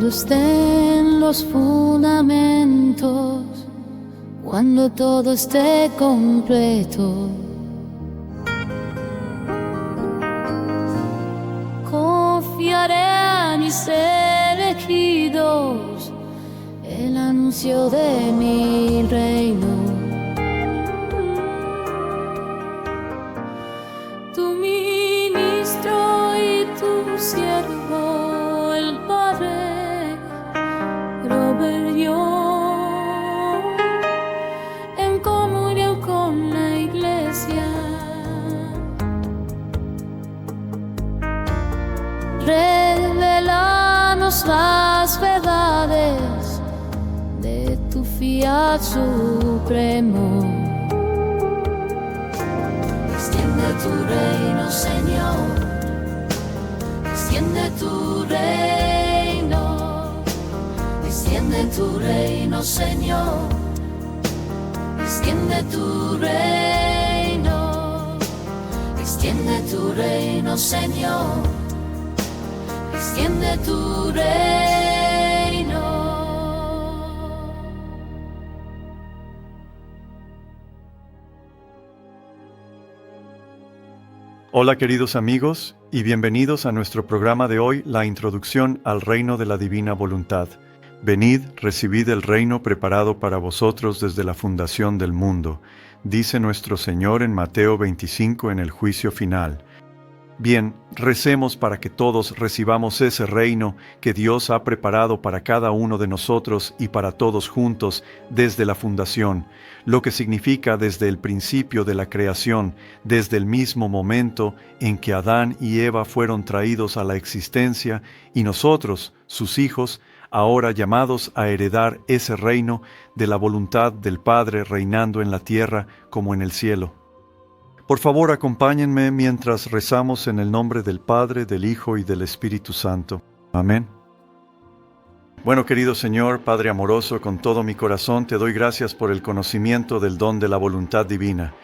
Cuando estén los fundamentos, cuando todo esté completo, confiaré a mis elegidos el anuncio de mi reino. Tu ministro y tu siervo, el Padre Robert Young, en comunión con la Iglesia, revelanos las verdades de tu fiat supremo. Extiende tu reino, Señor, extiende tu reino, extiende tu reino, Señor, extiende tu reino, extiende tu reino, Señor, extiende tu reino. Hola queridos amigos y bienvenidos a nuestro programa de hoy, la introducción al reino de la divina voluntad. Venid, recibid el reino preparado para vosotros desde la fundación del mundo, dice nuestro Señor en Mateo 25 en el juicio final. Bien, recemos para que todos recibamos ese reino que Dios ha preparado para cada uno de nosotros y para todos juntos desde la fundación, lo que significa desde el principio de la creación, desde el mismo momento en que Adán y Eva fueron traídos a la existencia y nosotros, sus hijos, ahora llamados a heredar ese reino de la voluntad del Padre reinando en la tierra como en el cielo. Por favor, acompáñenme mientras rezamos en el nombre del Padre, del Hijo y del Espíritu Santo. Amén. Bueno, querido Señor, Padre amoroso, con todo mi corazón te doy gracias por el conocimiento del don de la voluntad divina.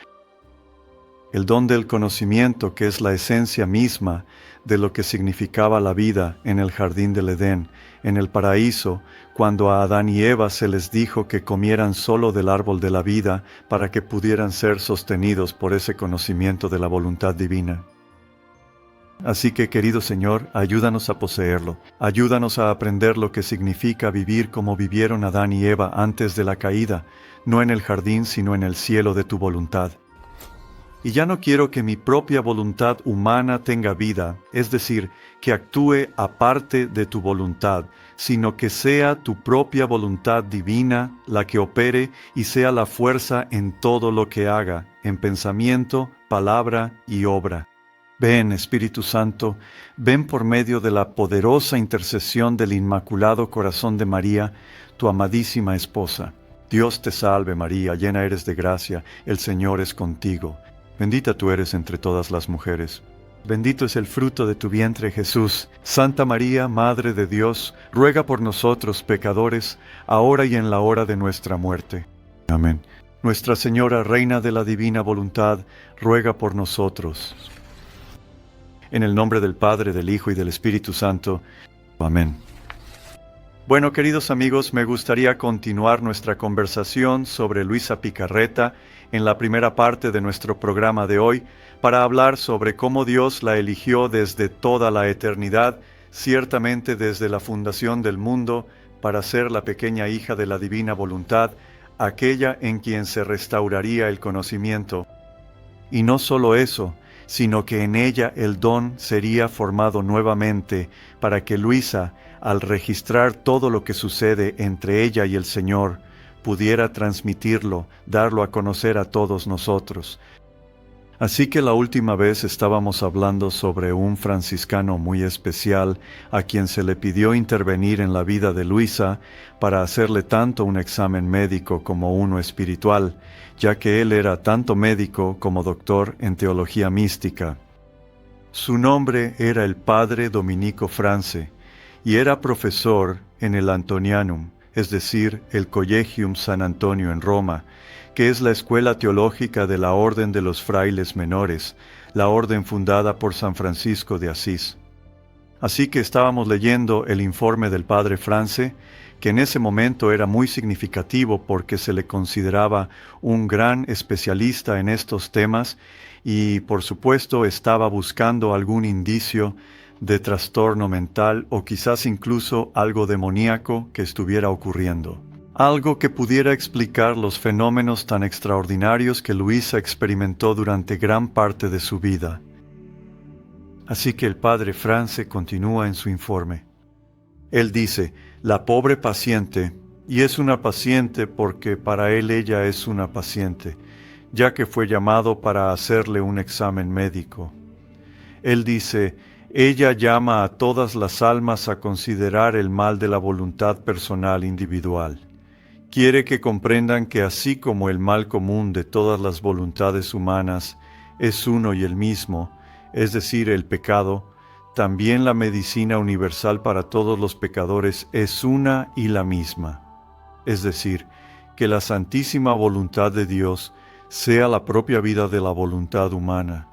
El don del conocimiento que es la esencia misma de lo que significaba la vida en el jardín del Edén, en el paraíso, cuando a Adán y Eva se les dijo que comieran solo del árbol de la vida para que pudieran ser sostenidos por ese conocimiento de la voluntad divina. Así que, querido Señor, ayúdanos a poseerlo. Ayúdanos a aprender lo que significa vivir como vivieron Adán y Eva antes de la caída, no en el jardín, sino en el cielo de tu voluntad. Y ya no quiero que mi propia voluntad humana tenga vida, es decir, que actúe aparte de tu voluntad, sino que sea tu propia voluntad divina la que opere y sea la fuerza en todo lo que haga, en pensamiento, palabra y obra. Ven, Espíritu Santo, ven por medio de la poderosa intercesión del Inmaculado Corazón de María, tu amadísima esposa. Dios te salve María, llena eres de gracia, el Señor es contigo. Bendita tú eres entre todas las mujeres. Bendito es el fruto de tu vientre, Jesús. Santa María, Madre de Dios, ruega por nosotros pecadores, ahora y en la hora de nuestra muerte. Amén. Nuestra Señora, Reina de la Divina Voluntad, ruega por nosotros. En el nombre del Padre, del Hijo y del Espíritu Santo. Amén. Bueno, queridos amigos, me gustaría continuar nuestra conversación sobre Luisa Picarreta en la primera parte de nuestro programa de hoy para hablar sobre cómo Dios la eligió desde toda la eternidad, ciertamente desde la fundación del mundo, para ser la pequeña hija de la divina voluntad, aquella en quien se restauraría el conocimiento. Y no solo eso, sino que en ella el don sería formado nuevamente para que Luisa, al registrar todo lo que sucede entre ella y el Señor, pudiera transmitirlo, darlo a conocer a todos nosotros. Así que la última vez estábamos hablando sobre un franciscano muy especial a quien se le pidió intervenir en la vida de Luisa para hacerle tanto un examen médico como uno espiritual, ya que él era tanto médico como doctor en teología mística. Su nombre era el padre Dominico France y era profesor en el Antonianum, es decir, el Collegium San Antonio en Roma, que es la escuela teológica de la Orden de los Frailes Menores, la orden fundada por San Francisco de Asís. Así que estábamos leyendo el informe del padre France, que en ese momento era muy significativo porque se le consideraba un gran especialista en estos temas y, por supuesto, estaba buscando algún indicio de trastorno mental o quizás incluso algo demoníaco que estuviera ocurriendo. Algo que pudiera explicar los fenómenos tan extraordinarios que Luisa experimentó durante gran parte de su vida. Así que el padre France continúa en su informe. Él dice, la pobre paciente, y es una paciente porque para él ella es una paciente, ya que fue llamado para hacerle un examen médico. Él dice, ella llama a todas las almas a considerar el mal de la voluntad personal individual. Quiere que comprendan que así como el mal común de todas las voluntades humanas es uno y el mismo, es decir, el pecado, también la medicina universal para todos los pecadores es una y la misma. Es decir, que la santísima voluntad de Dios sea la propia vida de la voluntad humana.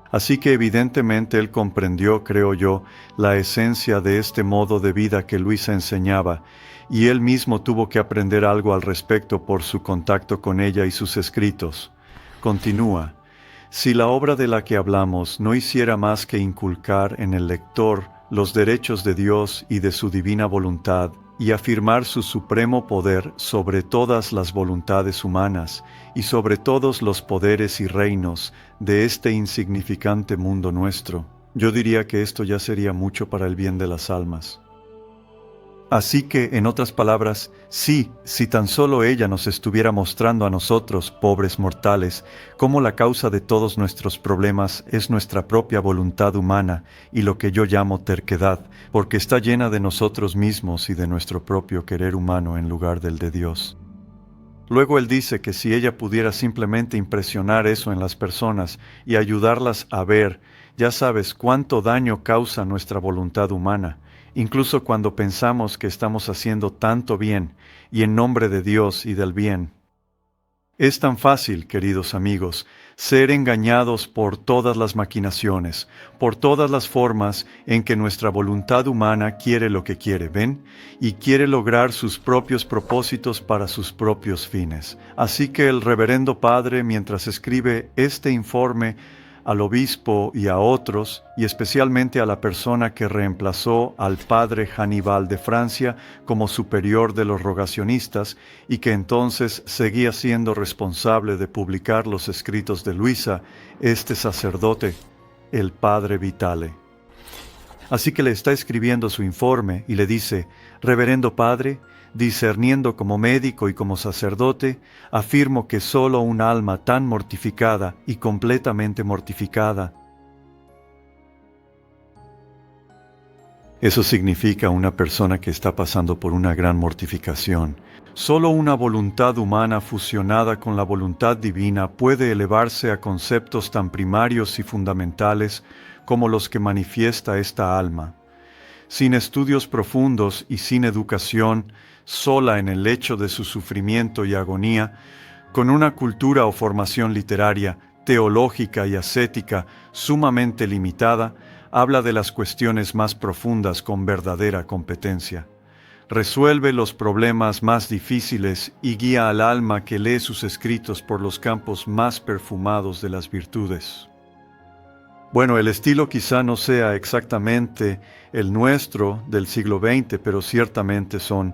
Así que evidentemente él comprendió, creo yo, la esencia de este modo de vida que Luisa enseñaba, y él mismo tuvo que aprender algo al respecto por su contacto con ella y sus escritos. Continúa. Si la obra de la que hablamos no hiciera más que inculcar en el lector los derechos de Dios y de su divina voluntad, y afirmar su supremo poder sobre todas las voluntades humanas y sobre todos los poderes y reinos de este insignificante mundo nuestro, yo diría que esto ya sería mucho para el bien de las almas. Así que, en otras palabras, sí, si tan solo ella nos estuviera mostrando a nosotros, pobres mortales, cómo la causa de todos nuestros problemas es nuestra propia voluntad humana y lo que yo llamo terquedad, porque está llena de nosotros mismos y de nuestro propio querer humano en lugar del de Dios. Luego él dice que si ella pudiera simplemente impresionar eso en las personas y ayudarlas a ver, ya sabes cuánto daño causa nuestra voluntad humana, incluso cuando pensamos que estamos haciendo tanto bien y en nombre de Dios y del bien. Es tan fácil, queridos amigos, ser engañados por todas las maquinaciones, por todas las formas en que nuestra voluntad humana quiere lo que quiere, ¿ven? Y quiere lograr sus propios propósitos para sus propios fines. Así que el reverendo padre, mientras escribe este informe al obispo y a otros, y especialmente a la persona que reemplazó al padre Hannibal de Francia como superior de los rogacionistas y que entonces seguía siendo responsable de publicar los escritos de Luisa, este sacerdote, el padre Vitale. Así que le está escribiendo su informe y le dice, «Reverendo padre, discerniendo como médico y como sacerdote, afirmo que solo un alma tan mortificada y completamente mortificada». Eso significa una persona que está pasando por una gran mortificación. Solo una voluntad humana fusionada con la voluntad divina puede elevarse a conceptos tan primarios y fundamentales como los que manifiesta esta alma. Sin estudios profundos y sin educación, sola en el lecho de su sufrimiento y agonía, con una cultura o formación literaria, teológica y ascética sumamente limitada, habla de las cuestiones más profundas con verdadera competencia. Resuelve los problemas más difíciles y guía al alma que lee sus escritos por los campos más perfumados de las virtudes. Bueno, el estilo quizá no sea exactamente el nuestro del siglo XX, pero ciertamente son.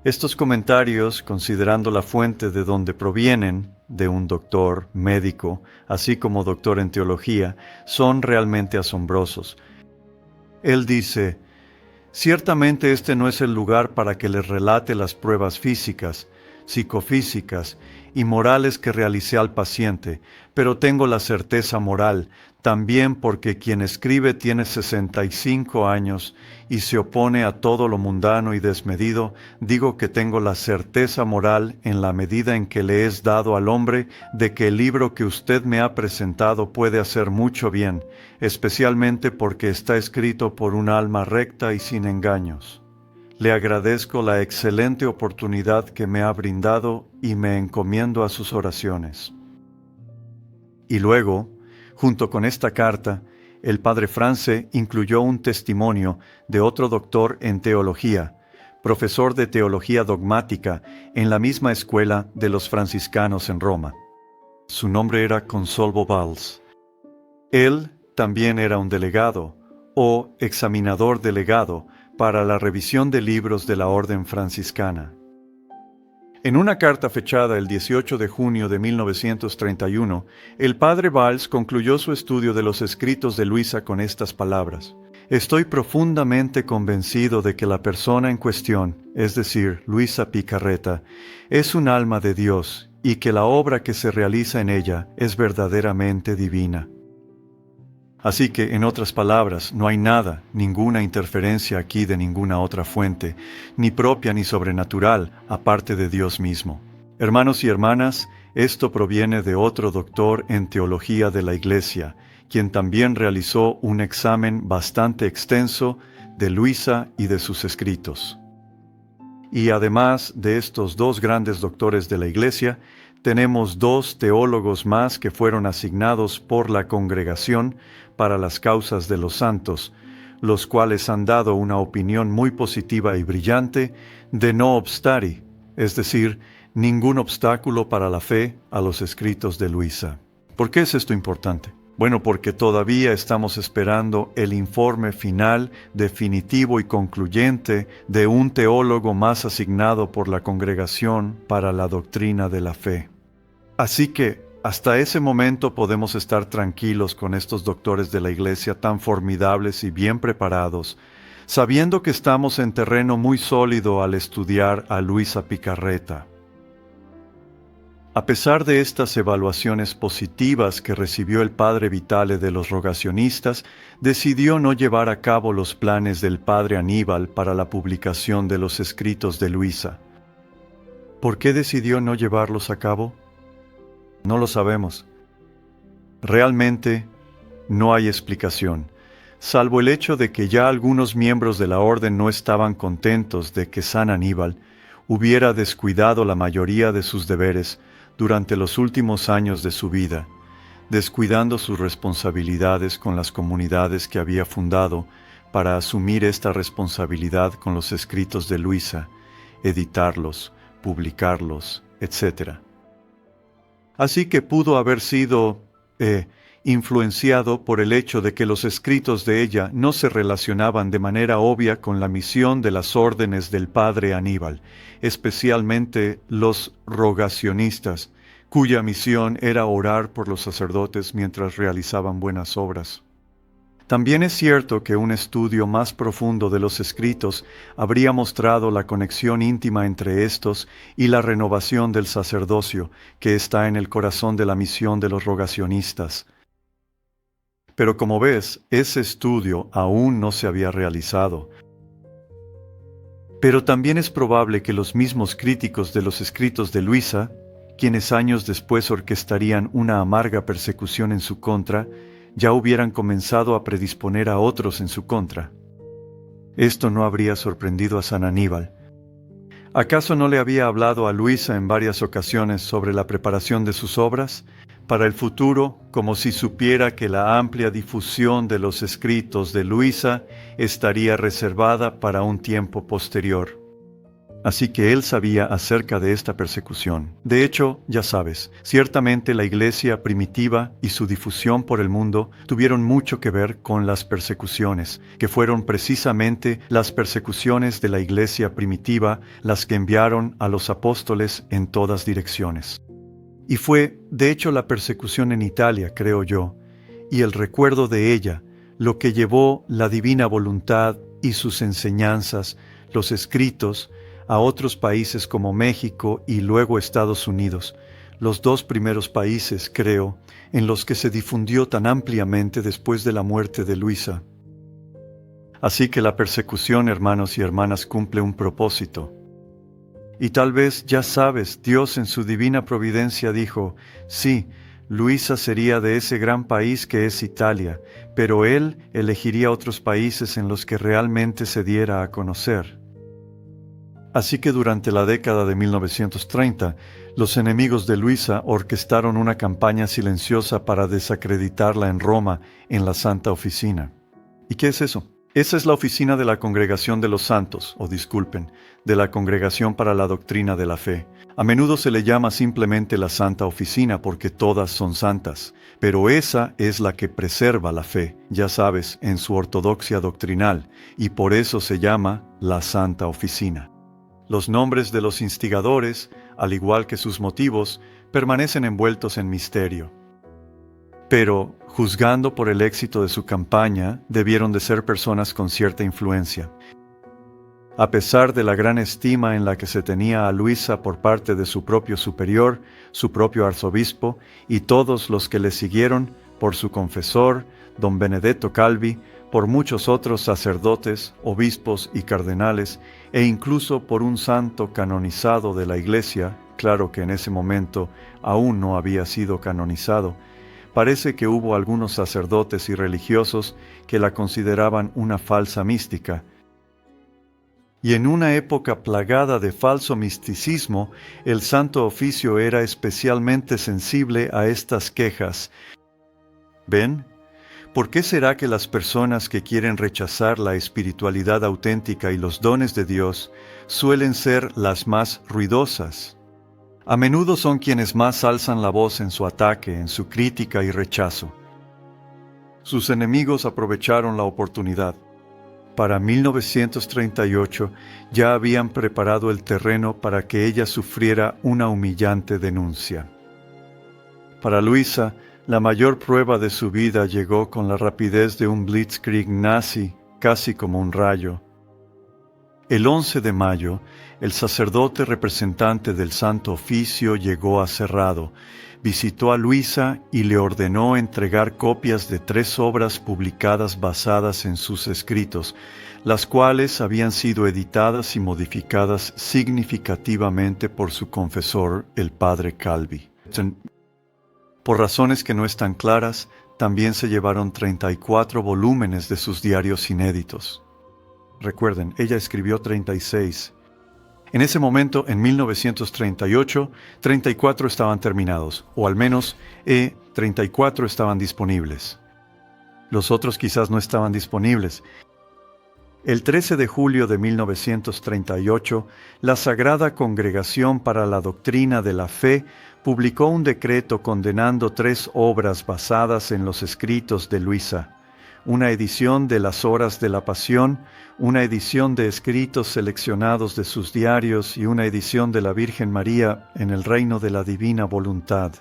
Estos comentarios, considerando la fuente de donde provienen, de un doctor médico, así como doctor en teología, son realmente asombrosos. Él dice, ciertamente este no es el lugar para que les relate las pruebas físicas, psicofísicas y morales que realicé al paciente, pero tengo la certeza moral, también porque quien escribe tiene 65 años y se opone a todo lo mundano y desmedido, digo que tengo la certeza moral en la medida en que le es dado al hombre de que el libro que usted me ha presentado puede hacer mucho bien, especialmente porque está escrito por un alma recta y sin engaños. Le agradezco la excelente oportunidad que me ha brindado y me encomiendo a sus oraciones. Y luego, junto con esta carta, el padre France incluyó un testimonio de otro doctor en teología, profesor de teología dogmática en la misma escuela de los franciscanos en Roma. Su nombre era Consolvo Valls. Él también era un delegado, o examinador delegado, para la revisión de libros de la orden franciscana. En una carta fechada el 18 de junio de 1931, el padre Valls concluyó su estudio de los escritos de Luisa con estas palabras: «Estoy profundamente convencido de que la persona en cuestión, es decir, Luisa Picarreta, es un alma de Dios y que la obra que se realiza en ella es verdaderamente divina». Así que, en otras palabras, no hay nada, ninguna interferencia aquí de ninguna otra fuente, ni propia ni sobrenatural, aparte de Dios mismo. Hermanos y hermanas, esto proviene de otro doctor en teología de la Iglesia, quien también realizó un examen bastante extenso de Luisa y de sus escritos. Y además de estos dos grandes doctores de la Iglesia, tenemos dos teólogos más que fueron asignados por la Congregación para las Causas de los Santos, los cuales han dado una opinión muy positiva y brillante de no obstari, es decir, ningún obstáculo para la fe a los escritos de Luisa. ¿Por qué es esto importante? Bueno, porque todavía estamos esperando el informe final, definitivo y concluyente de un teólogo más asignado por la Congregación para la doctrina de la fe. Así que, hasta ese momento podemos estar tranquilos con estos doctores de la Iglesia tan formidables y bien preparados, sabiendo que estamos en terreno muy sólido al estudiar a Luisa Picarreta. A pesar de estas evaluaciones positivas que recibió el padre Vitale de los rogacionistas, decidió no llevar a cabo los planes del padre Aníbal para la publicación de los escritos de Luisa. ¿Por qué decidió no llevarlos a cabo? No lo sabemos. Realmente no hay explicación, salvo el hecho de que ya algunos miembros de la orden no estaban contentos de que San Aníbal hubiera descuidado la mayoría de sus deberes durante los últimos años de su vida, descuidando sus responsabilidades con las comunidades que había fundado para asumir esta responsabilidad con los escritos de Luisa, editarlos, publicarlos, etc. Así que pudo haber sido influenciado por el hecho de que los escritos de ella no se relacionaban de manera obvia con la misión de las órdenes del padre Aníbal, especialmente los rogacionistas, cuya misión era orar por los sacerdotes mientras realizaban buenas obras. También es cierto que un estudio más profundo de los escritos habría mostrado la conexión íntima entre estos y la renovación del sacerdocio que está en el corazón de la misión de los rogacionistas. Pero como ves, ese estudio aún no se había realizado. Pero también es probable que los mismos críticos de los escritos de Luisa, quienes años después orquestarían una amarga persecución en su contra, ya hubieran comenzado a predisponer a otros en su contra. Esto no habría sorprendido a San Aníbal. ¿Acaso no le había hablado a Luisa en varias ocasiones sobre la preparación de sus obras para el futuro, como si supiera que la amplia difusión de los escritos de Luisa estaría reservada para un tiempo posterior? Así que él sabía acerca de esta persecución. De hecho, ya sabes, ciertamente la Iglesia primitiva y su difusión por el mundo tuvieron mucho que ver con las persecuciones, que fueron precisamente las persecuciones de la Iglesia primitiva las que enviaron a los apóstoles en todas direcciones. Y fue, de hecho, la persecución en Italia, creo yo, y el recuerdo de ella, lo que llevó la divina voluntad y sus enseñanzas, los escritos, a otros países como México y luego Estados Unidos, los dos primeros países, creo, en los que se difundió tan ampliamente después de la muerte de Luisa. Así que la persecución, hermanos y hermanas, cumple un propósito. Y tal vez, ya sabes, Dios en su divina providencia dijo, sí, Luisa sería de ese gran país que es Italia, pero Él elegiría otros países en los que realmente se diera a conocer. Así que durante la década de 1930, los enemigos de Luisa orquestaron una campaña silenciosa para desacreditarla en Roma, en la Santa Oficina. ¿Y qué es eso? Esa es la oficina de la Congregación de los Santos, de la Congregación para la Doctrina de la Fe. A menudo se le llama simplemente la Santa Oficina porque todas son santas, pero esa es la que preserva la fe, ya sabes, en su ortodoxia doctrinal, y por eso se llama la Santa Oficina. Los nombres de los instigadores, al igual que sus motivos, permanecen envueltos en misterio. Pero, juzgando por el éxito de su campaña, debieron de ser personas con cierta influencia. A pesar de la gran estima en la que se tenía a Luisa por parte de su propio superior, su propio arzobispo, y todos los que le siguieron, por su confesor, don Benedetto Calvi, por muchos otros sacerdotes, obispos y cardenales, e incluso por un santo canonizado de la Iglesia, claro que en ese momento aún no había sido canonizado, parece que hubo algunos sacerdotes y religiosos que la consideraban una falsa mística. Y en una época plagada de falso misticismo, el Santo Oficio era especialmente sensible a estas quejas. ¿Ven? ¿Por qué será que las personas que quieren rechazar la espiritualidad auténtica y los dones de Dios suelen ser las más ruidosas? A menudo son quienes más alzan la voz en su ataque, en su crítica y rechazo. Sus enemigos aprovecharon la oportunidad. Para 1938 ya habían preparado el terreno para que ella sufriera una humillante denuncia. Para Luisa, la mayor prueba de su vida llegó con la rapidez de un blitzkrieg nazi, casi como un rayo. El 11 de mayo, el sacerdote representante del Santo Oficio llegó a Cerrado, visitó a Luisa y le ordenó entregar copias de 3 obras publicadas basadas en sus escritos, las cuales habían sido editadas y modificadas significativamente por su confesor, el padre Calvi. Por razones que no están claras, también se llevaron 34 volúmenes de sus diarios inéditos. Recuerden, ella escribió 36. En ese momento, en 1938, 34 estaban terminados, o al menos 34 estaban disponibles. Los otros quizás no estaban disponibles. El 13 de julio de 1938, la Sagrada Congregación para la Doctrina de la Fe publicó un decreto condenando 3 obras basadas en los escritos de Luisa, una edición de las Horas de la Pasión, una edición de escritos seleccionados de sus diarios y una edición de la Virgen María en el Reino de la Divina Voluntad.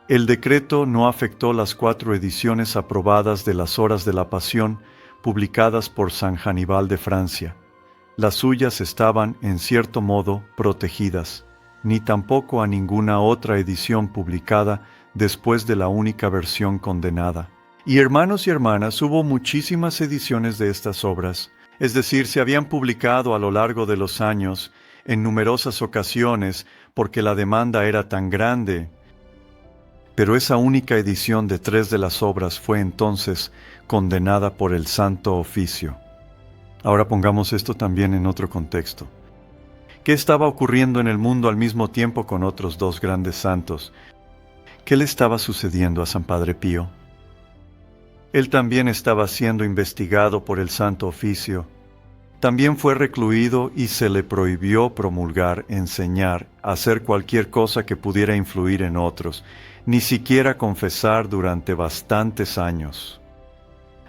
El decreto no afectó las 4 ediciones aprobadas de las Horas de la Pasión, publicadas por San Janíbal de Francia. Las suyas estaban, en cierto modo, protegidas, ni tampoco a ninguna otra edición publicada después de la única versión condenada. Y hermanos y hermanas, hubo muchísimas ediciones de estas obras, es decir, se habían publicado a lo largo de los años, en numerosas ocasiones, porque la demanda era tan grande. Pero esa única edición de 3 de las obras fue entonces condenada por el Santo Oficio. Ahora pongamos esto también en otro contexto. ¿Qué estaba ocurriendo en el mundo al mismo tiempo con otros 2 grandes santos? ¿Qué le estaba sucediendo a San Padre Pío? Él también estaba siendo investigado por el Santo Oficio. También fue recluido y se le prohibió promulgar, enseñar, hacer cualquier cosa que pudiera influir en otros, ni siquiera confesar durante bastantes años.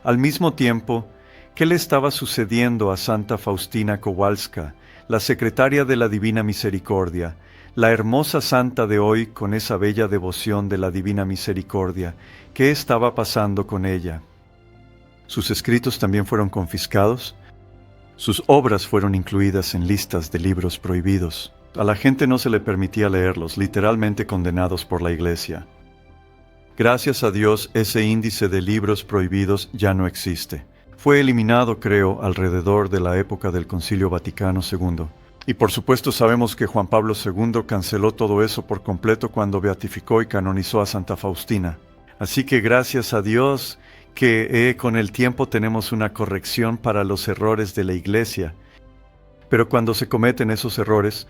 Al mismo tiempo, ¿qué le estaba sucediendo a Santa Faustina Kowalska, la secretaria de la Divina Misericordia, la hermosa santa de hoy con esa bella devoción de la Divina Misericordia? ¿Qué estaba pasando con ella? ¿Sus escritos también fueron confiscados? Sus obras fueron incluidas en listas de libros prohibidos. A la gente no se le permitía leerlos, literalmente condenados por la Iglesia. Gracias a Dios, ese índice de libros prohibidos ya no existe. Fue eliminado, creo, alrededor de la época del Concilio Vaticano II. Y por supuesto sabemos que Juan Pablo II canceló todo eso por completo cuando beatificó y canonizó a Santa Faustina. Así que gracias a Dios que con el tiempo tenemos una corrección para los errores de la Iglesia. Pero cuando se cometen esos errores,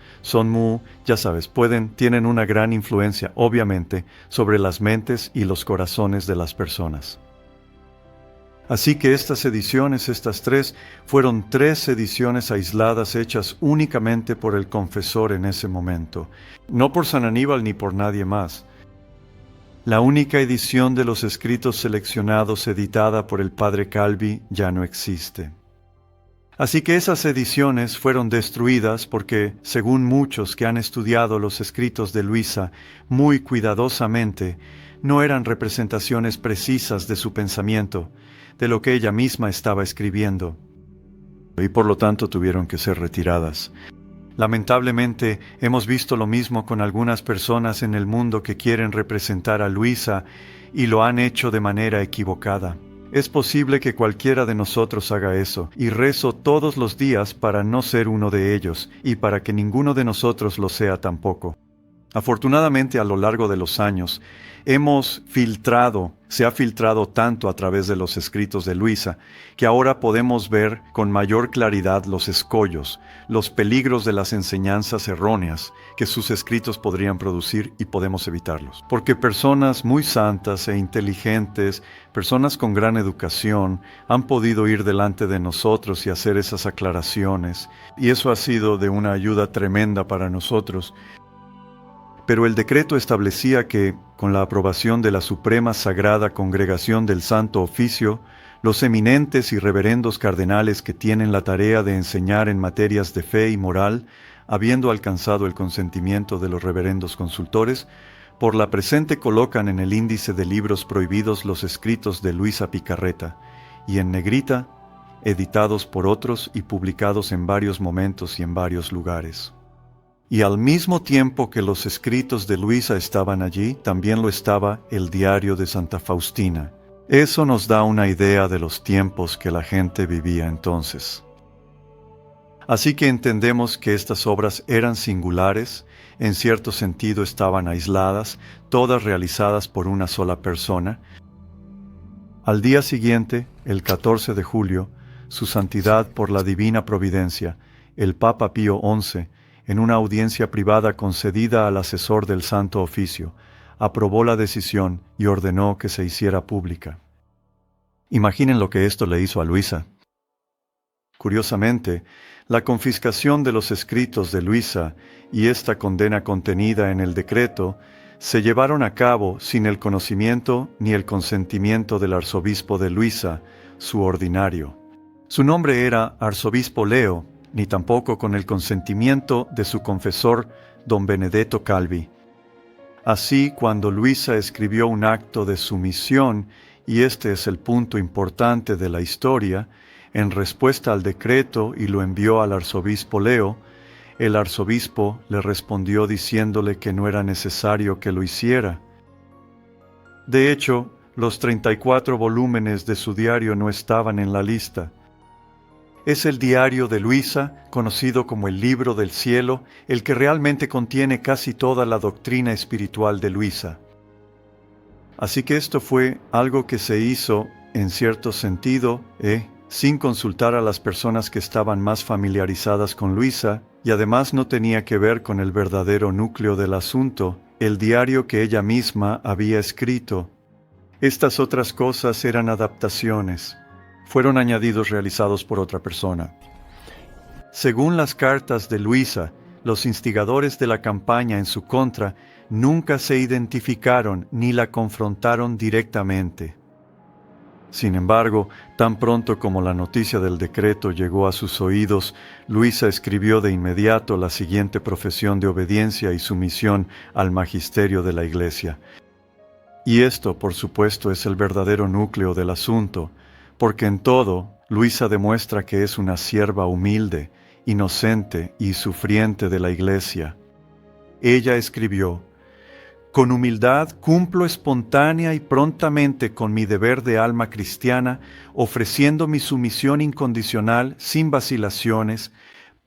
tienen una gran influencia, obviamente, sobre las mentes y los corazones de las personas. Así que estas tres, fueron 3 ediciones aisladas hechas únicamente por el confesor en ese momento, no por San Aníbal ni por nadie más. La única edición de los escritos seleccionados editada por el padre Calvi ya no existe. Así que esas ediciones fueron destruidas porque, según muchos que han estudiado los escritos de Luisa muy cuidadosamente, no eran representaciones precisas de su pensamiento, de lo que ella misma estaba escribiendo, y por lo tanto tuvieron que ser retiradas. Lamentablemente, hemos visto lo mismo con algunas personas en el mundo que quieren representar a Luisa y lo han hecho de manera equivocada. Es posible que cualquiera de nosotros haga eso, y rezo todos los días para no ser uno de ellos, y para que ninguno de nosotros lo sea tampoco. Afortunadamente, a lo largo de los años, se ha filtrado tanto a través de los escritos de Luisa, que ahora podemos ver con mayor claridad los escollos, los peligros de las enseñanzas erróneas que sus escritos podrían producir y podemos evitarlos. Porque personas muy santas e inteligentes, personas con gran educación, han podido ir delante de nosotros y hacer esas aclaraciones, y eso ha sido de una ayuda tremenda para nosotros. Pero el decreto establecía que, con la aprobación de la Suprema Sagrada Congregación del Santo Oficio, los eminentes y reverendos cardenales que tienen la tarea de enseñar en materias de fe y moral, habiendo alcanzado el consentimiento de los reverendos consultores, por la presente colocan en el índice de libros prohibidos los escritos de Luisa Picarreta, y en negrita, editados por otros y publicados en varios momentos y en varios lugares. Y al mismo tiempo que los escritos de Luisa estaban allí, también lo estaba el diario de Santa Faustina. Eso nos da una idea de los tiempos que la gente vivía entonces. Así que entendemos que estas obras eran singulares, en cierto sentido estaban aisladas, todas realizadas por una sola persona. Al día siguiente, el 14 de julio, Su Santidad por la Divina Providencia, el Papa Pío XI, en una audiencia privada concedida al asesor del Santo Oficio, aprobó la decisión y ordenó que se hiciera pública. Imaginen lo que esto le hizo a Luisa. Curiosamente, la confiscación de los escritos de Luisa y esta condena contenida en el decreto se llevaron a cabo sin el conocimiento ni el consentimiento del arzobispo de Luisa, su ordinario. Su nombre era Arzobispo Leo, ni tampoco con el consentimiento de su confesor, don Benedetto Calvi. Así, cuando Luisa escribió un acto de sumisión, y este es el punto importante de la historia, en respuesta al decreto y lo envió al arzobispo Leo, el arzobispo le respondió diciéndole que no era necesario que lo hiciera. De hecho, los 34 volúmenes de su diario no estaban en la lista. Es el diario de Luisa, conocido como el Libro del Cielo, el que realmente contiene casi toda la doctrina espiritual de Luisa. Así que esto fue algo que se hizo, en cierto sentido, sin consultar a las personas que estaban más familiarizadas con Luisa, y además no tenía que ver con el verdadero núcleo del asunto, el diario que ella misma había escrito. Estas otras cosas eran adaptaciones. Fueron añadidos realizados por otra persona. Según las cartas de Luisa, los instigadores de la campaña en su contra nunca se identificaron ni la confrontaron directamente. Sin embargo, tan pronto como la noticia del decreto llegó a sus oídos, Luisa escribió de inmediato la siguiente profesión de obediencia y sumisión al magisterio de la Iglesia. Y esto, por supuesto, es el verdadero núcleo del asunto, porque en todo, Luisa demuestra que es una sierva humilde, inocente y sufriente de la Iglesia. Ella escribió: «Con humildad cumplo espontánea y prontamente con mi deber de alma cristiana, ofreciendo mi sumisión incondicional, sin vacilaciones,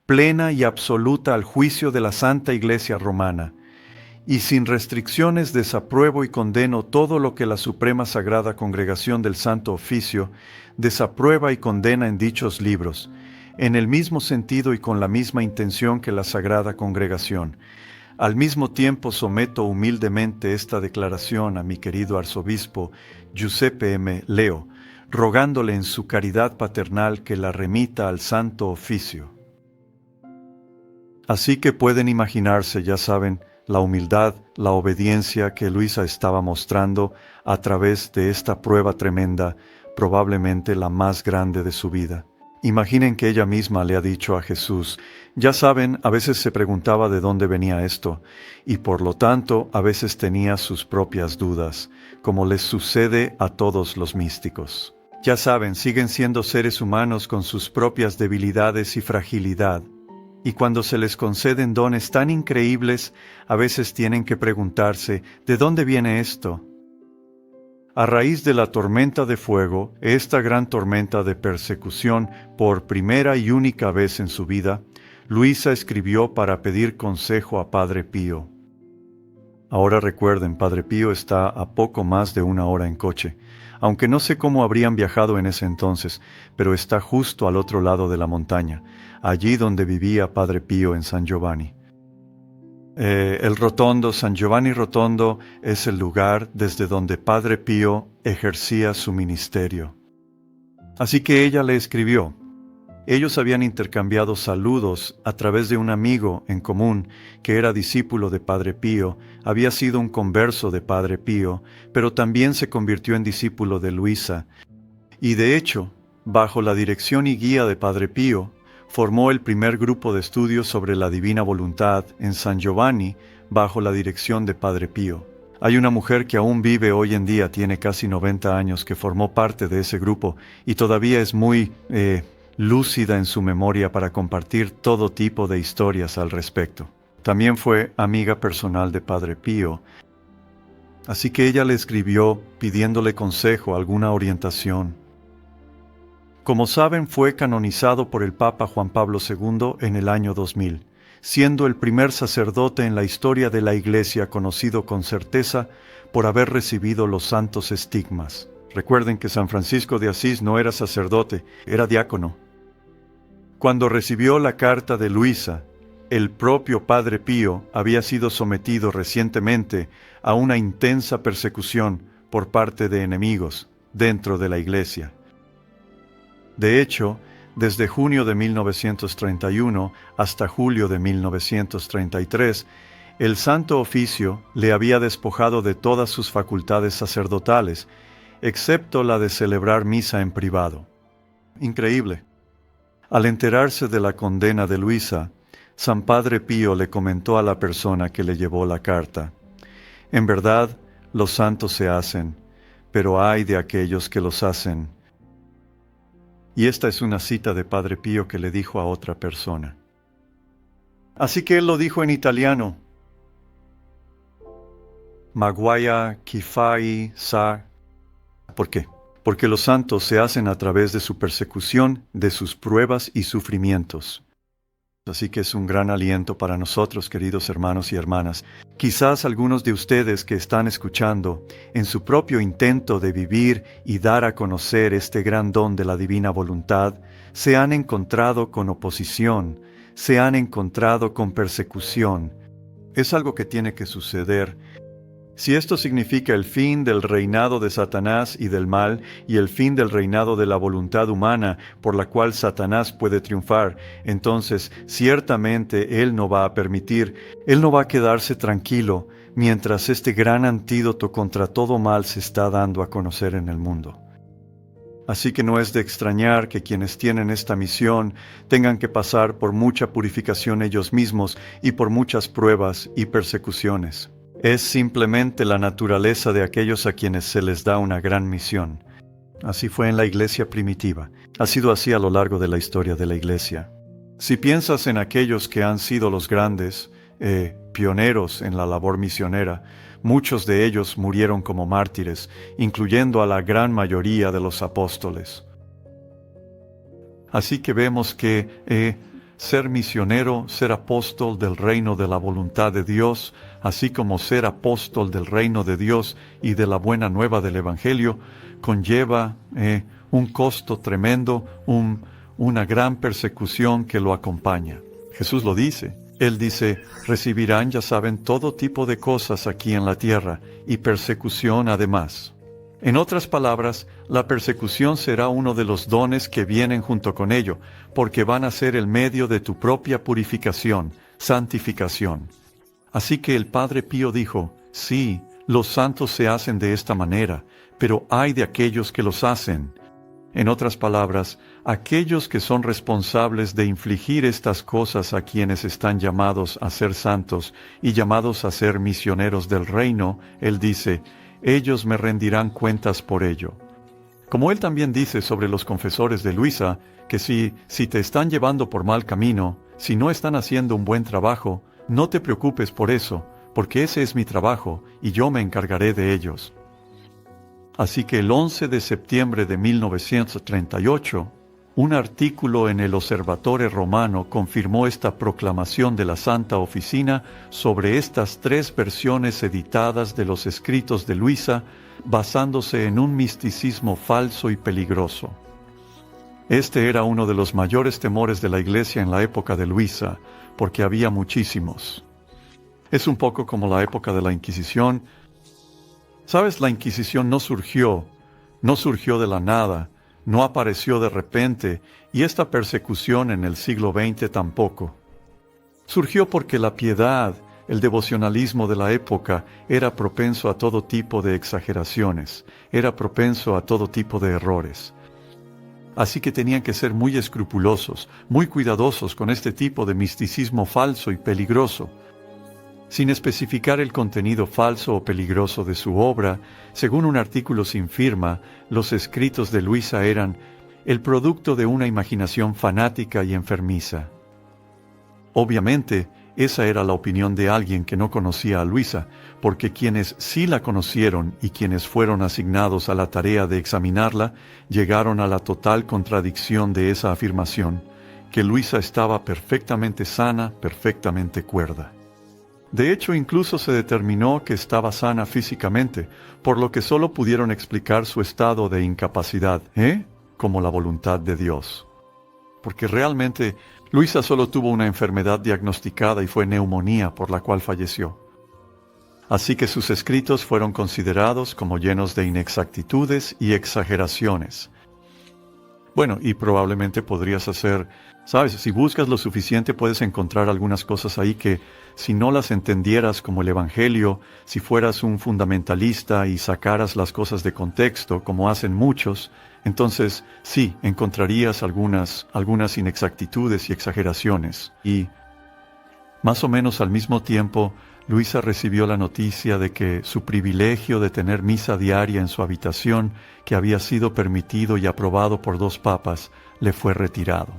plena y absoluta al juicio de la Santa Iglesia Romana. Y sin restricciones desapruebo y condeno todo lo que la Suprema Sagrada Congregación del Santo Oficio desaprueba y condena en dichos libros, en el mismo sentido y con la misma intención que la Sagrada Congregación. Al mismo tiempo someto humildemente esta declaración a mi querido arzobispo Giuseppe M. Leo, rogándole en su caridad paternal que la remita al Santo Oficio. Así que pueden imaginarse, ya saben, la humildad, la obediencia que Luisa estaba mostrando a través de esta prueba tremenda, probablemente la más grande de su vida. Imaginen que ella misma le ha dicho a Jesús, ya saben, a veces se preguntaba de dónde venía esto, y por lo tanto a veces tenía sus propias dudas, como les sucede a todos los místicos. Ya saben, siguen siendo seres humanos con sus propias debilidades y fragilidad, y cuando se les conceden dones tan increíbles, a veces tienen que preguntarse, ¿de dónde viene esto? A raíz de la tormenta de fuego, esta gran tormenta de persecución, por primera y única vez en su vida, Luisa escribió para pedir consejo a Padre Pío. Ahora recuerden, Padre Pío está a poco más de 1 hora en coche, aunque no sé cómo habrían viajado en ese entonces, pero está justo al otro lado de la montaña, allí donde vivía Padre Pío en San Giovanni. El Rotondo, San Giovanni Rotondo, es el lugar desde donde Padre Pío ejercía su ministerio. Así que ella le escribió. Ellos habían intercambiado saludos a través de un amigo en común que era discípulo de Padre Pío, había sido un converso de Padre Pío, pero también se convirtió en discípulo de Luisa. Y de hecho, bajo la dirección y guía de Padre Pío, formó el primer grupo de estudios sobre la divina voluntad en San Giovanni bajo la dirección de Padre Pío. Hay una mujer que aún vive hoy en día, tiene casi 90 años, que formó parte de ese grupo y todavía es muy lúcida en su memoria para compartir todo tipo de historias al respecto. También fue amiga personal de Padre Pío. Así que ella le escribió pidiéndole consejo, alguna orientación. Como saben, fue canonizado por el Papa Juan Pablo II en el año 2000, siendo el primer sacerdote en la historia de la Iglesia conocido con certeza por haber recibido los santos estigmas. Recuerden que San Francisco de Asís no era sacerdote, era diácono. Cuando recibió la carta de Luisa, el propio Padre Pío había sido sometido recientemente a una intensa persecución por parte de enemigos dentro de la Iglesia. De hecho, desde junio de 1931 hasta julio de 1933, el Santo Oficio le había despojado de todas sus facultades sacerdotales, excepto la de celebrar misa en privado. Increíble. Al enterarse de la condena de Luisa, San Padre Pío le comentó a la persona que le llevó la carta: en verdad, los santos se hacen, pero ay de aquellos que los hacen. Y esta es una cita de Padre Pío que le dijo a otra persona. Así que él lo dijo en italiano. Maguaya kifai sa. ¿Por qué? Porque los santos se hacen a través de su persecución, de sus pruebas y sufrimientos. Así que es un gran aliento para nosotros, queridos hermanos y hermanas. Quizás algunos de ustedes que están escuchando, en su propio intento de vivir y dar a conocer este gran don de la divina voluntad, se han encontrado con oposición, se han encontrado con persecución. Es algo que tiene que suceder. Si esto significa el fin del reinado de Satanás y del mal y el fin del reinado de la voluntad humana por la cual Satanás puede triunfar, entonces ciertamente Él no va a permitir, Él no va a quedarse tranquilo mientras este gran antídoto contra todo mal se está dando a conocer en el mundo. Así que no es de extrañar que quienes tienen esta misión tengan que pasar por mucha purificación ellos mismos y por muchas pruebas y persecuciones. Es simplemente la naturaleza de aquellos a quienes se les da una gran misión. Así fue en la iglesia primitiva. Ha sido así a lo largo de la historia de la iglesia. Si piensas en aquellos que han sido los grandes, pioneros en la labor misionera, muchos de ellos murieron como mártires, incluyendo a la gran mayoría de los apóstoles. Así que vemos que ser misionero, ser apóstol del reino de la voluntad de Dios, así como ser apóstol del reino de Dios y de la buena nueva del Evangelio, conlleva un costo tremendo, una gran persecución que lo acompaña. Jesús lo dice. Él dice, recibirán, ya saben, todo tipo de cosas aquí en la tierra, y persecución además. En otras palabras, la persecución será uno de los dones que vienen junto con ello, porque van a ser el medio de tu propia purificación, santificación. Así que el Padre Pío dijo, sí, los santos se hacen de esta manera, pero hay de aquellos que los hacen. En otras palabras, aquellos que son responsables de infligir estas cosas a quienes están llamados a ser santos y llamados a ser misioneros del reino, él dice, ellos me rendirán cuentas por ello. Como él también dice sobre los confesores de Luisa, que si te están llevando por mal camino, si no están haciendo un buen trabajo, no te preocupes por eso, porque ese es mi trabajo y yo me encargaré de ellos. Así que el 11 de septiembre de 1938, un artículo en el Osservatore Romano confirmó esta proclamación de la Santa Oficina sobre estas 3 versiones editadas de los escritos de Luisa, basándose en un misticismo falso y peligroso. Este era uno de los mayores temores de la Iglesia en la época de Luisa, porque había muchísimos. Es un poco como la época de la Inquisición. ¿Sabes? La Inquisición no surgió de la nada, no apareció de repente, y esta persecución en el siglo XX tampoco. Surgió porque la piedad, el devocionalismo de la época, era propenso a todo tipo de exageraciones, era propenso a todo tipo de errores. Así que tenían que ser muy escrupulosos, muy cuidadosos con este tipo de misticismo falso y peligroso. Sin especificar el contenido falso o peligroso de su obra, según un artículo sin firma, los escritos de Luisa eran el producto de una imaginación fanática y enfermiza. Obviamente, esa era la opinión de alguien que no conocía a Luisa, porque quienes sí la conocieron y quienes fueron asignados a la tarea de examinarla, llegaron a la total contradicción de esa afirmación, que Luisa estaba perfectamente sana, perfectamente cuerda. De hecho, incluso se determinó que estaba sana físicamente, por lo que solo pudieron explicar su estado de incapacidad, como la voluntad de Dios. Porque realmente, Luisa solo tuvo una enfermedad diagnosticada y fue neumonía por la cual falleció. Así que sus escritos fueron considerados como llenos de inexactitudes y exageraciones. Bueno, y probablemente podrías hacer, ¿sabes? Si buscas lo suficiente puedes encontrar algunas cosas ahí que, si no las entendieras como el Evangelio, si fueras un fundamentalista y sacaras las cosas de contexto, como hacen muchos, entonces sí, encontrarías algunas inexactitudes y exageraciones. Y más o menos al mismo tiempo, Luisa recibió la noticia de que su privilegio de tener misa diaria en su habitación, que había sido permitido y aprobado por 2 papas, le fue retirado.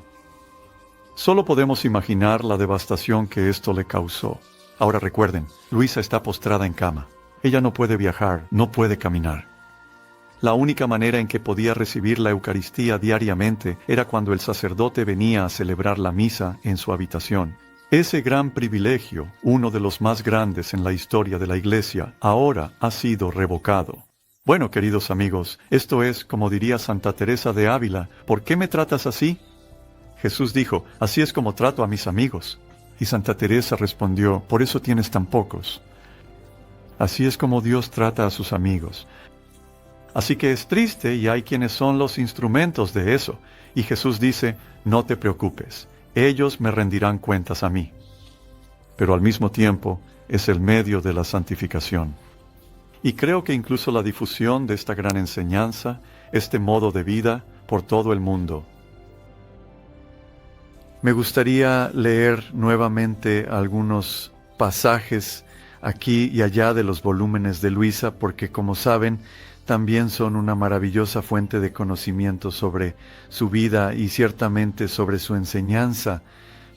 Solo podemos imaginar la devastación que esto le causó. Ahora recuerden, Luisa está postrada en cama. Ella no puede viajar, no puede caminar. La única manera en que podía recibir la Eucaristía diariamente era cuando el sacerdote venía a celebrar la misa en su habitación. Ese gran privilegio, uno de los más grandes en la historia de la Iglesia, ahora ha sido revocado. Bueno, queridos amigos, esto es, como diría Santa Teresa de Ávila, ¿por qué me tratas así? Jesús dijo, así es como trato a mis amigos. Y Santa Teresa respondió, por eso tienes tan pocos. Así es como Dios trata a sus amigos. Así que es triste y hay quienes son los instrumentos de eso. Y Jesús dice, no te preocupes, ellos me rendirán cuentas a mí. Pero al mismo tiempo es el medio de la santificación. Y creo que incluso la difusión de esta gran enseñanza, este modo de vida, por todo el mundo. Me gustaría leer nuevamente algunos pasajes aquí y allá de los volúmenes de Luisa, porque como saben, también son una maravillosa fuente de conocimiento sobre su vida y ciertamente sobre su enseñanza,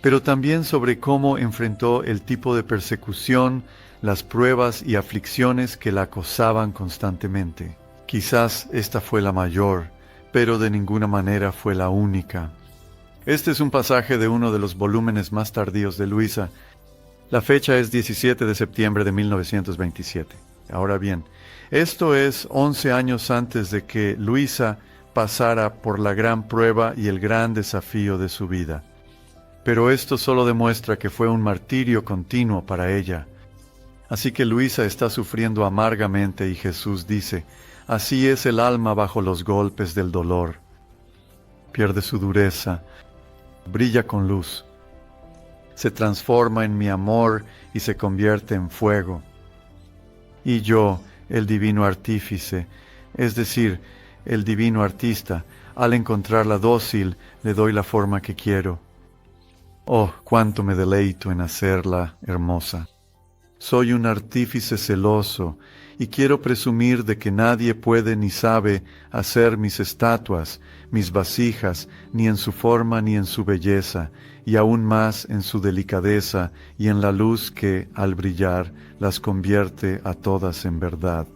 pero también sobre cómo enfrentó el tipo de persecución, las pruebas y aflicciones que la acosaban constantemente. Quizás esta fue la mayor, pero de ninguna manera fue la única. Este es un pasaje de uno de los volúmenes más tardíos de Luisa. La fecha es 17 de septiembre de 1927. Ahora bien, esto es 11 años antes de que Luisa pasara por la gran prueba y el gran desafío de su vida. Pero esto solo demuestra que fue un martirio continuo para ella. Así que Luisa está sufriendo amargamente y Jesús dice, así es el alma bajo los golpes del dolor. Pierde su dureza, brilla con luz. Se transforma en mi amor y se convierte en fuego. Y yo, el divino artífice, es decir, el divino artista, al encontrarla dócil, le doy la forma que quiero. Oh, cuánto me deleito en hacerla hermosa. Soy un artífice celoso y quiero presumir de que nadie puede ni sabe hacer mis estatuas, mis vasijas, ni en su forma ni en su belleza, y aún más en su delicadeza y en la luz que, al brillar, las convierte a todas en verdad.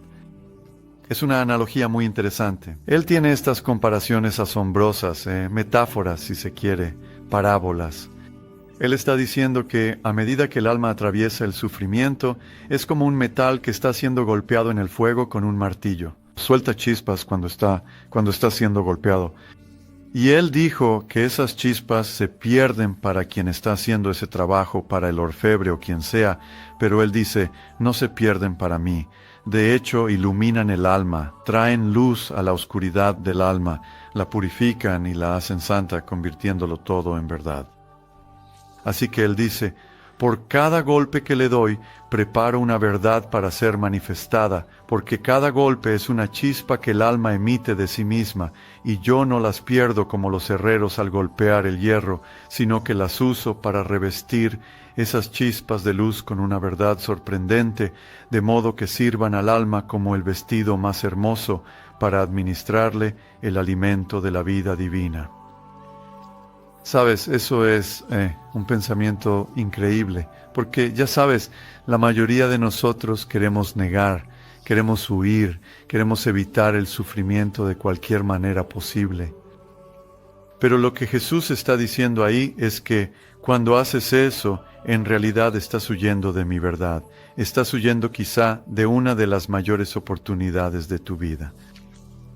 Es una analogía muy interesante. Él tiene estas comparaciones asombrosas, metáforas si se quiere, parábolas. Él está diciendo que a medida que el alma atraviesa el sufrimiento, es como un metal que está siendo golpeado en el fuego con un martillo. Suelta chispas cuando está siendo golpeado. Y él dijo que esas chispas se pierden para quien está haciendo ese trabajo, para el orfebre o quien sea, pero él dice, no se pierden para mí. De hecho, iluminan el alma, traen luz a la oscuridad del alma, la purifican y la hacen santa, convirtiéndolo todo en verdad. Así que él dice, por cada golpe que le doy, preparo una verdad para ser manifestada, porque cada golpe es una chispa que el alma emite de sí misma, y yo no las pierdo como los herreros al golpear el hierro, sino que las uso para revestir esas chispas de luz con una verdad sorprendente, de modo que sirvan al alma como el vestido más hermoso para administrarle el alimento de la vida divina. Sabes, eso es un pensamiento increíble, porque ya sabes, la mayoría de nosotros queremos negar, queremos huir, queremos evitar el sufrimiento de cualquier manera posible. Pero lo que Jesús está diciendo ahí es que cuando haces eso, en realidad estás huyendo de mi verdad, estás huyendo quizá de una de las mayores oportunidades de tu vida.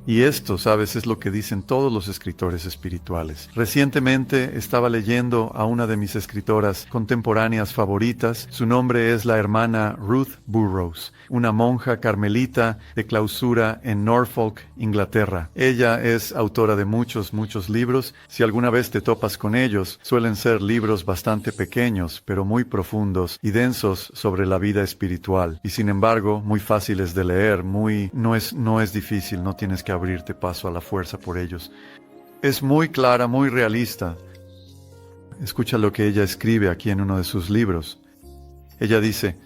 Y esto, ¿sabes?, es lo que dicen todos los escritores espirituales. Recientemente estaba leyendo a una de mis escritoras contemporáneas favoritas. Su nombre es la hermana Ruth Burroughs, una monja carmelita de clausura en Norfolk, Inglaterra. Ella es autora de muchos libros. Si alguna vez te topas con ellos, suelen ser libros bastante pequeños, pero muy profundos y densos sobre la vida espiritual. Y sin embargo, muy fáciles de leer, no es difícil, no tienes que abrirte paso a la fuerza por ellos. Es muy clara, muy realista. Escucha lo que ella escribe aquí en uno de sus libros. Ella dice,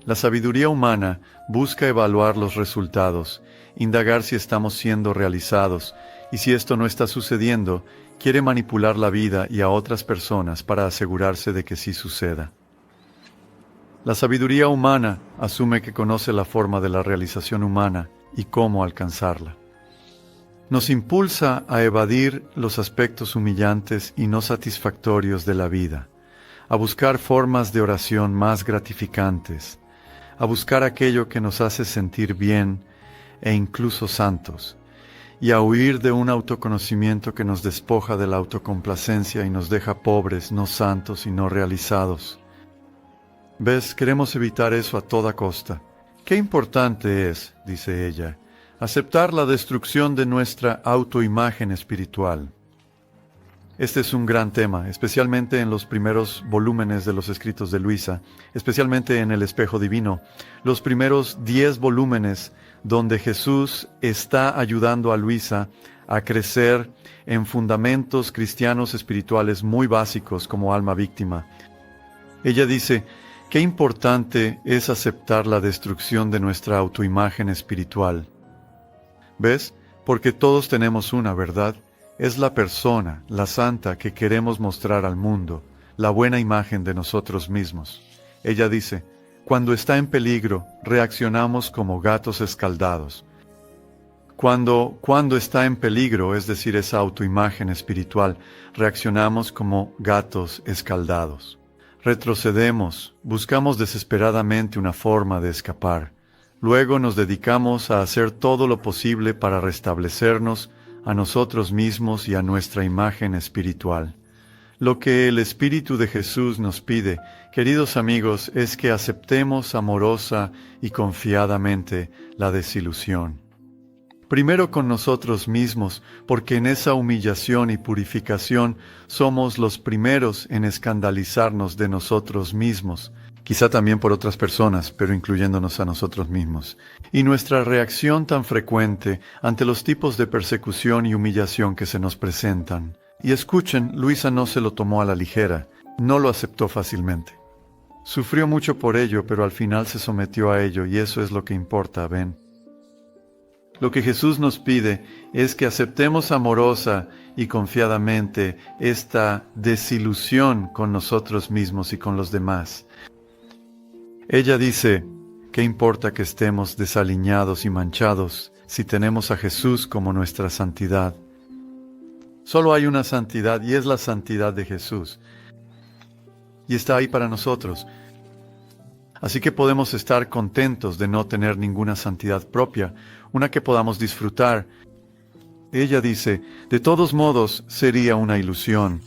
la sabiduría humana busca evaluar los resultados, indagar si estamos siendo realizados, y si esto no está sucediendo, quiere manipular la vida y a otras personas para asegurarse de que sí suceda. La sabiduría humana asume que conoce la forma de la realización humana y cómo alcanzarla. Nos impulsa a evadir los aspectos humillantes y no satisfactorios de la vida, a buscar formas de oración más gratificantes, a buscar aquello que nos hace sentir bien e incluso santos, y a huir de un autoconocimiento que nos despoja de la autocomplacencia y nos deja pobres, no santos y no realizados. ¿Ves? Queremos evitar eso a toda costa. Qué importante es, dice ella, aceptar la destrucción de nuestra autoimagen espiritual. Este es un gran tema, especialmente en los primeros volúmenes de los escritos de Luisa, especialmente en El Espejo Divino, los primeros 10 volúmenes donde Jesús está ayudando a Luisa a crecer en fundamentos cristianos espirituales muy básicos como alma víctima. Ella dice, qué importante es aceptar la destrucción de nuestra autoimagen espiritual. ¿Ves? Porque todos tenemos una, ¿verdad? Es la persona, la santa que queremos mostrar al mundo, la buena imagen de nosotros mismos. Ella dice, cuando está en peligro, reaccionamos como gatos escaldados. Cuando está en peligro, es decir, esa autoimagen espiritual, reaccionamos como gatos escaldados. Retrocedemos, buscamos desesperadamente una forma de escapar. Luego nos dedicamos a hacer todo lo posible para restablecernos, a nosotros mismos y a nuestra imagen espiritual. Lo que el Espíritu de Jesús nos pide, queridos amigos, es que aceptemos amorosa y confiadamente la desilusión. Primero con nosotros mismos, porque en esa humillación y purificación somos los primeros en escandalizarnos de nosotros mismos, quizá también por otras personas, pero incluyéndonos a nosotros mismos. Y nuestra reacción tan frecuente ante los tipos de persecución y humillación que se nos presentan. Y escuchen, Luisa no se lo tomó a la ligera, no lo aceptó fácilmente. Sufrió mucho por ello, pero al final se sometió a ello, y eso es lo que importa, ¿ven? Lo que Jesús nos pide es que aceptemos amorosa y confiadamente esta desilusión con nosotros mismos y con los demás. Ella dice, ¿qué importa que estemos desaliñados y manchados si tenemos a Jesús como nuestra santidad? Solo hay una santidad y es la santidad de Jesús. Y está ahí para nosotros. Así que podemos estar contentos de no tener ninguna santidad propia, una que podamos disfrutar. Ella dice, de todos modos sería una ilusión.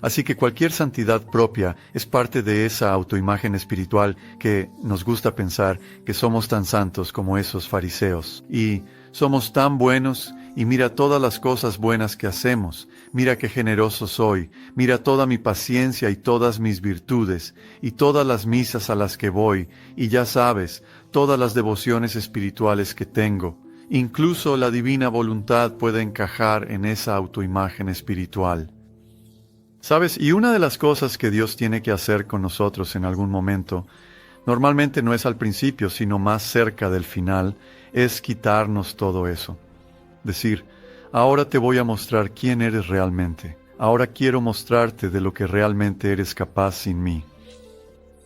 Así que cualquier santidad propia es parte de esa autoimagen espiritual que nos gusta pensar que somos tan santos como esos fariseos. Y somos tan buenos, y mira todas las cosas buenas que hacemos. Mira qué generoso soy. Mira toda mi paciencia y todas mis virtudes, y todas las misas a las que voy, y ya sabes, todas las devociones espirituales que tengo. Incluso la divina voluntad puede encajar en esa autoimagen espiritual. ¿Sabes? Y una de las cosas que Dios tiene que hacer con nosotros en algún momento, normalmente no es al principio, sino más cerca del final, es quitarnos todo eso. Decir, ahora te voy a mostrar quién eres realmente. Ahora quiero mostrarte de lo que realmente eres capaz sin mí.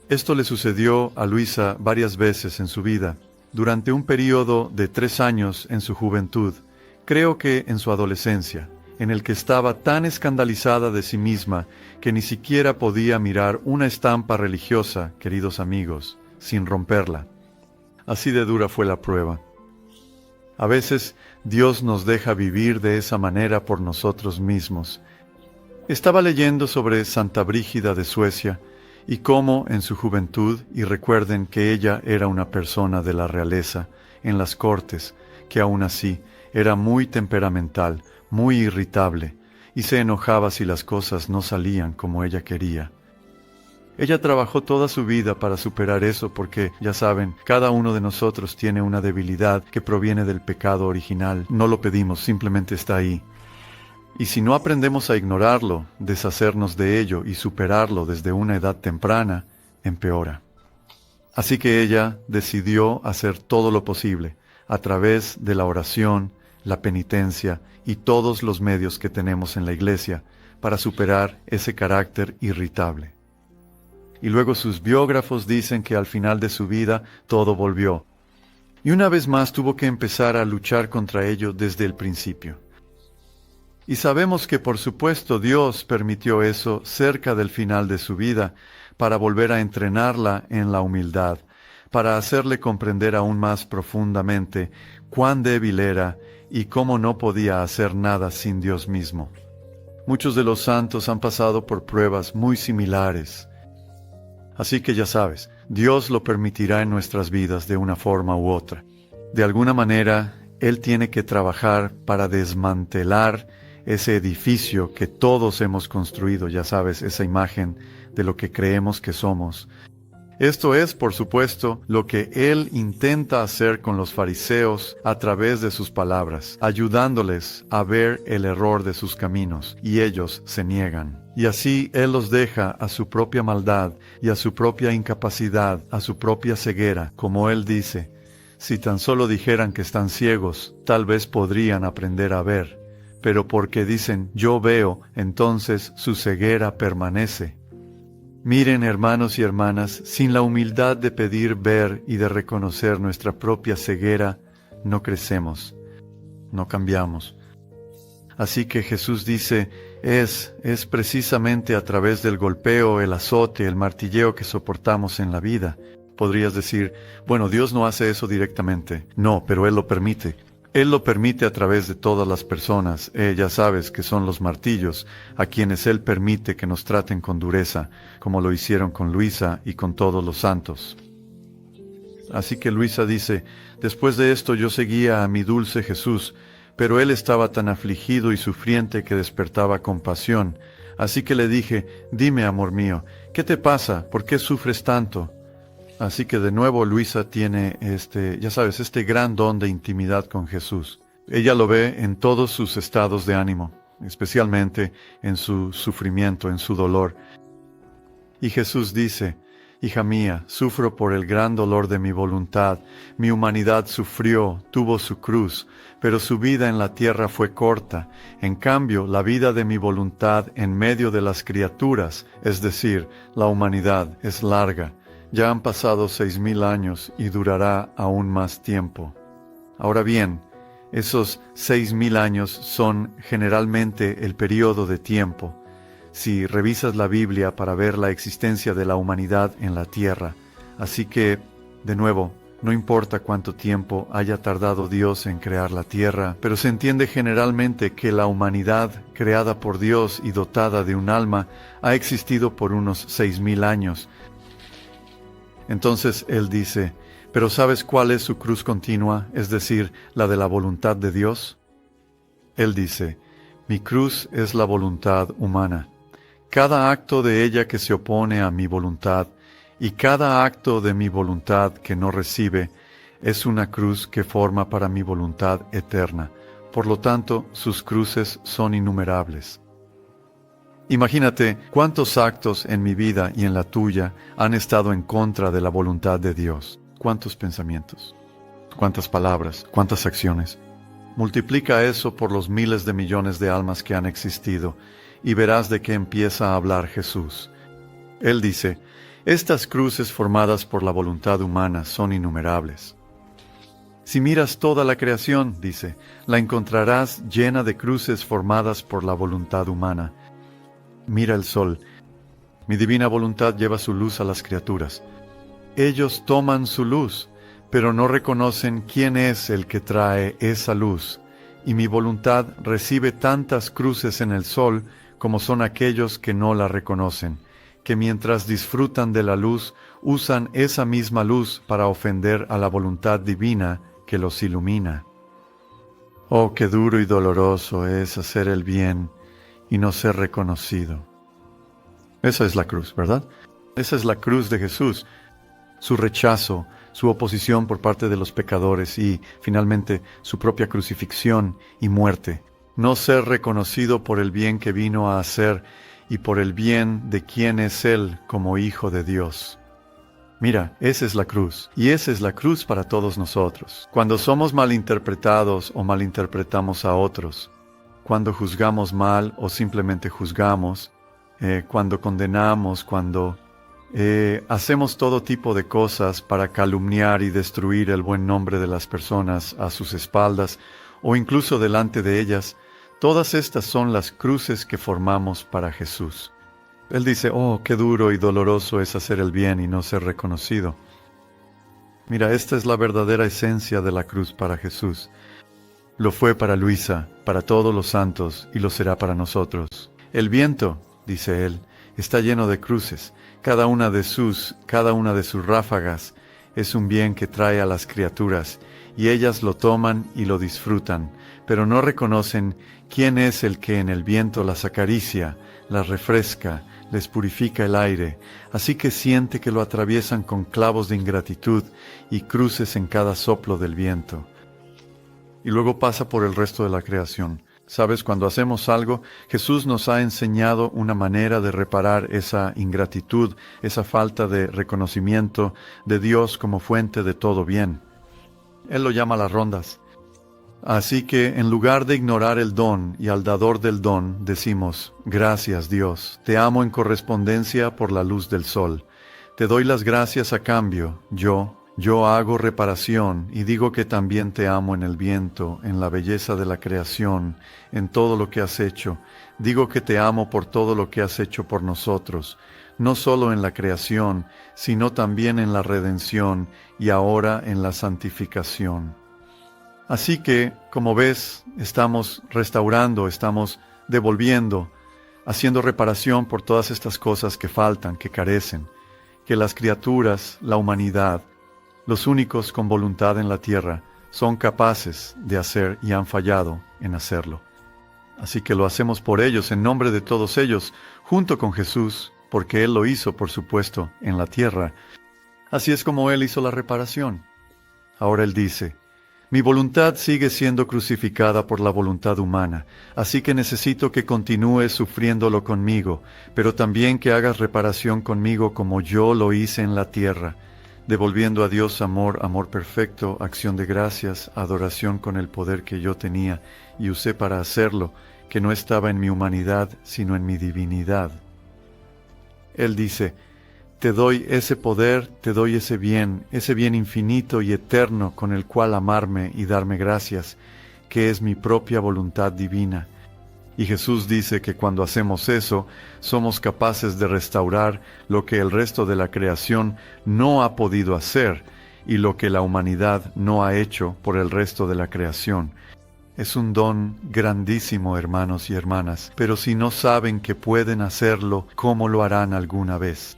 Esto le sucedió a Luisa varias veces en su vida, durante un período de 3 años en su juventud, creo que en su adolescencia, en el que estaba tan escandalizada de sí misma que ni siquiera podía mirar una estampa religiosa, queridos amigos, sin romperla. Así de dura fue la prueba. A veces Dios nos deja vivir de esa manera por nosotros mismos. Estaba leyendo sobre Santa Brígida de Suecia y cómo en su juventud, y recuerden que ella era una persona de la realeza, en las cortes, que aún así era muy temperamental, muy irritable, y se enojaba si las cosas no salían como ella quería. Ella trabajó toda su vida para superar eso porque, ya saben, cada uno de nosotros tiene una debilidad que proviene del pecado original. No lo pedimos, simplemente está ahí. Y si no aprendemos a ignorarlo, deshacernos de ello y superarlo desde una edad temprana, empeora. Así que ella decidió hacer todo lo posible, a través de la oración, la penitencia y todos los medios que tenemos en la iglesia, para superar ese carácter irritable. Y luego sus biógrafos dicen que al final de su vida todo volvió. Y una vez más tuvo que empezar a luchar contra ello desde el principio. Y sabemos que por supuesto Dios permitió eso cerca del final de su vida para volver a entrenarla en la humildad, para hacerle comprender aún más profundamente cuán débil era y cómo no podía hacer nada sin Dios mismo. Muchos de los santos han pasado por pruebas muy similares. Así que ya sabes, Dios lo permitirá en nuestras vidas de una forma u otra. De alguna manera, Él tiene que trabajar para desmantelar ese edificio que todos hemos construido, ya sabes, esa imagen de lo que creemos que somos. Esto es, por supuesto, lo que Él intenta hacer con los fariseos a través de sus palabras, ayudándoles a ver el error de sus caminos, y ellos se niegan. Y así Él los deja a su propia maldad y a su propia incapacidad, a su propia ceguera, como Él dice, si tan solo dijeran que están ciegos, tal vez podrían aprender a ver, pero porque dicen yo veo, entonces su ceguera permanece. Miren, hermanos y hermanas, sin la humildad de pedir ver y de reconocer nuestra propia ceguera, no crecemos, no cambiamos. Así que Jesús dice, es precisamente a través del golpeo, el azote, el martilleo que soportamos en la vida. Podrías decir, bueno, Dios no hace eso directamente. No, pero Él lo permite. Él lo permite a través de todas las personas, ya sabes que son los martillos, a quienes Él permite que nos traten con dureza, como lo hicieron con Luisa y con todos los santos. Así que Luisa dice, después de esto yo seguía a mi dulce Jesús, pero Él estaba tan afligido y sufriente que despertaba compasión. Así que le dije, dime, amor mío, ¿qué te pasa? ¿Por qué sufres tanto? Así que de nuevo Luisa tiene este gran don de intimidad con Jesús. Ella lo ve en todos sus estados de ánimo, especialmente en su sufrimiento, en su dolor. Y Jesús dice, hija mía, sufro por el gran dolor de mi voluntad. Mi humanidad sufrió, tuvo su cruz, pero su vida en la tierra fue corta. En cambio, la vida de mi voluntad en medio de las criaturas, es decir, la humanidad, es larga. Ya han pasado 6,000 años y durará aún más tiempo. Ahora bien, esos 6,000 años son generalmente el periodo de tiempo. Si revisas la Biblia para ver la existencia de la humanidad en la tierra. Así que, de nuevo, no importa cuánto tiempo haya tardado Dios en crear la tierra, pero se entiende generalmente que la humanidad, creada por Dios y dotada de un alma, ha existido por unos 6,000 años. Entonces Él dice, ¿pero sabes cuál es su cruz continua, es decir, la de la voluntad de Dios? Él dice, mi cruz es la voluntad humana. Cada acto de ella que se opone a mi voluntad y cada acto de mi voluntad que no recibe es una cruz que forma para mi voluntad eterna. Por lo tanto, sus cruces son innumerables. Imagínate cuántos actos en mi vida y en la tuya han estado en contra de la voluntad de Dios. ¿Cuántos pensamientos? ¿Cuántas palabras? ¿Cuántas acciones? Multiplica eso por los miles de millones de almas que han existido y verás de qué empieza a hablar Jesús. Él dice, estas cruces formadas por la voluntad humana son innumerables. Si miras toda la creación, dice, la encontrarás llena de cruces formadas por la voluntad humana. Mira el sol. Mi divina voluntad lleva su luz a las criaturas. Ellos toman su luz, pero no reconocen quién es el que trae esa luz. Y mi voluntad recibe tantas cruces en el sol como son aquellos que no la reconocen, que mientras disfrutan de la luz, usan esa misma luz para ofender a la voluntad divina que los ilumina. Oh, qué duro y doloroso es hacer el bien y no ser reconocido. Esa es la cruz, ¿verdad? Esa es la cruz de Jesús. Su rechazo, su oposición por parte de los pecadores y, finalmente, su propia crucifixión y muerte. No ser reconocido por el bien que vino a hacer y por el bien de quien es Él como Hijo de Dios. Mira, esa es la cruz, y esa es la cruz para todos nosotros. Cuando somos malinterpretados o malinterpretamos a otros, cuando juzgamos mal o simplemente juzgamos, cuando condenamos, cuando hacemos todo tipo de cosas para calumniar y destruir el buen nombre de las personas a sus espaldas o incluso delante de ellas, todas estas son las cruces que formamos para Jesús. Él dice, oh, qué duro y doloroso es hacer el bien y no ser reconocido. Mira, esta es la verdadera esencia de la cruz para Jesús. Lo fue para Luisa, para todos los santos, y lo será para nosotros. El viento, dice él, está lleno de cruces. Cada una de sus ráfagas es un bien que trae a las criaturas, y ellas lo toman y lo disfrutan, pero no reconocen quién es el que en el viento las acaricia, las refresca, les purifica el aire, así que siente que lo atraviesan con clavos de ingratitud y cruces en cada soplo del viento. Y luego pasa por el resto de la creación. ¿Sabes? Cuando hacemos algo, Jesús nos ha enseñado una manera de reparar esa ingratitud, esa falta de reconocimiento de Dios como fuente de todo bien. Él lo llama las rondas. Así que en lugar de ignorar el don y al dador del don, decimos, gracias Dios, te amo en correspondencia por la luz del sol. Te doy las gracias a cambio, yo hago reparación y digo que también te amo en el viento, en la belleza de la creación, en todo lo que has hecho. Digo que te amo por todo lo que has hecho por nosotros, no solo en la creación, sino también en la redención y ahora en la santificación. Así que, como ves, estamos restaurando, estamos devolviendo, haciendo reparación por todas estas cosas que faltan, que carecen, que las criaturas, la humanidad, los únicos con voluntad en la tierra, son capaces de hacer y han fallado en hacerlo. Así que lo hacemos por ellos, en nombre de todos ellos, junto con Jesús, porque Él lo hizo, por supuesto, en la tierra. Así es como Él hizo la reparación. Ahora Él dice: mi voluntad sigue siendo crucificada por la voluntad humana, así que necesito que continúes sufriéndolo conmigo, pero también que hagas reparación conmigo como yo lo hice en la tierra, devolviendo a Dios amor, amor perfecto, acción de gracias, adoración con el poder que yo tenía y usé para hacerlo, que no estaba en mi humanidad, sino en mi divinidad. Él dice: te doy ese poder, te doy ese bien infinito y eterno con el cual amarme y darme gracias, que es mi propia voluntad divina. Y Jesús dice que cuando hacemos eso, somos capaces de restaurar lo que el resto de la creación no ha podido hacer y lo que la humanidad no ha hecho por el resto de la creación. Es un don grandísimo, hermanos y hermanas, pero si no saben que pueden hacerlo, ¿cómo lo harán alguna vez?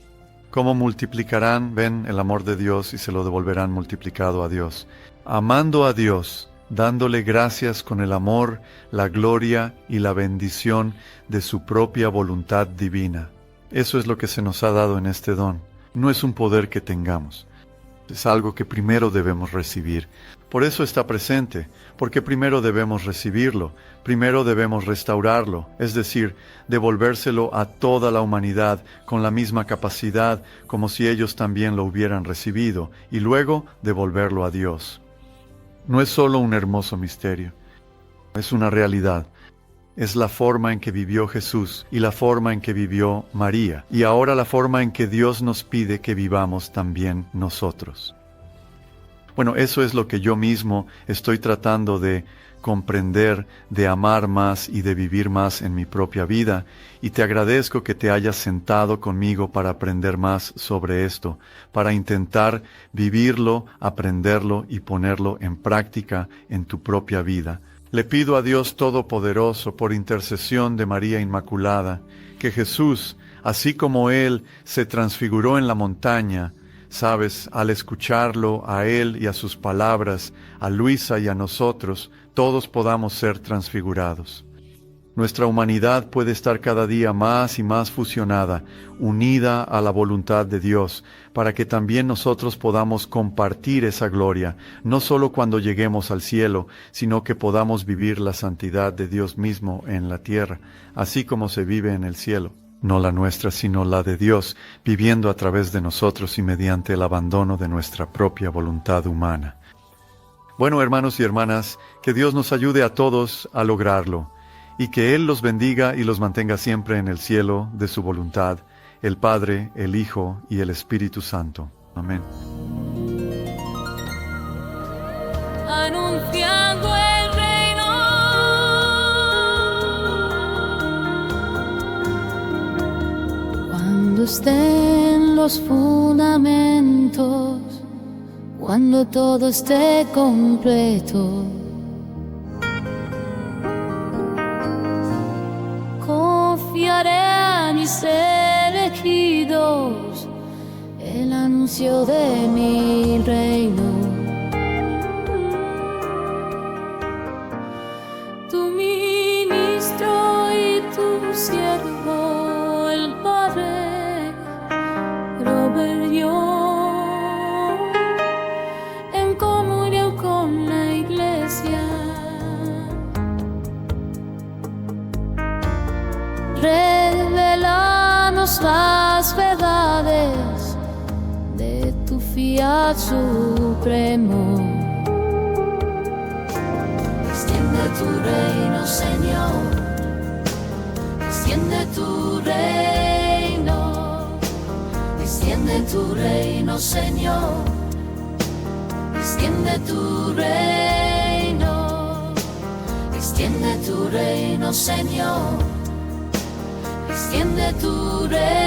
¿Cómo multiplicarán, ven, el amor de Dios y se lo devolverán multiplicado a Dios? Amando a Dios, dándole gracias con el amor, la gloria y la bendición de su propia voluntad divina. Eso es lo que se nos ha dado en este don. No es un poder que tengamos. Es algo que primero debemos recibir. Por eso está presente, porque primero debemos recibirlo, primero debemos restaurarlo, es decir, devolvérselo a toda la humanidad con la misma capacidad como si ellos también lo hubieran recibido, y luego devolverlo a Dios. No es solo un hermoso misterio, es una realidad. Es la forma en que vivió Jesús y la forma en que vivió María, y ahora la forma en que Dios nos pide que vivamos también nosotros. Bueno, eso es lo que yo mismo estoy tratando de comprender, de amar más y de vivir más en mi propia vida, y te agradezco que te hayas sentado conmigo para aprender más sobre esto, para intentar vivirlo, aprenderlo y ponerlo en práctica en tu propia vida. Le pido a Dios Todopoderoso, por intercesión de María Inmaculada, que Jesús, así como Él se transfiguró en la montaña, sabes, al escucharlo, a Él y a sus palabras, a Luisa y a nosotros, todos podamos ser transfigurados. Nuestra humanidad puede estar cada día más y más fusionada, unida a la voluntad de Dios, para que también nosotros podamos compartir esa gloria, no solo cuando lleguemos al cielo, sino que podamos vivir la santidad de Dios mismo en la tierra, así como se vive en el cielo. No la nuestra, sino la de Dios, viviendo a través de nosotros y mediante el abandono de nuestra propia voluntad humana. Bueno, hermanos y hermanas, que Dios nos ayude a todos a lograrlo, y que Él los bendiga y los mantenga siempre en el cielo de su voluntad, el Padre, el Hijo y el Espíritu Santo. Amén. Anunciando el reino, cuando estén los fundamentos, cuando todo esté completo, confiaré a mis elegidos el anuncio de mi reino. Tu ministro y tu siervo, el Padre Robert Young, en comunión con la Iglesia, revelanos las verdades de tu fiat supremo. Extiende tu reino, Señor, extiende tu reino, extiende tu reino, Señor, extiende tu reino, extiende tu reino, Señor, extiende tu reino.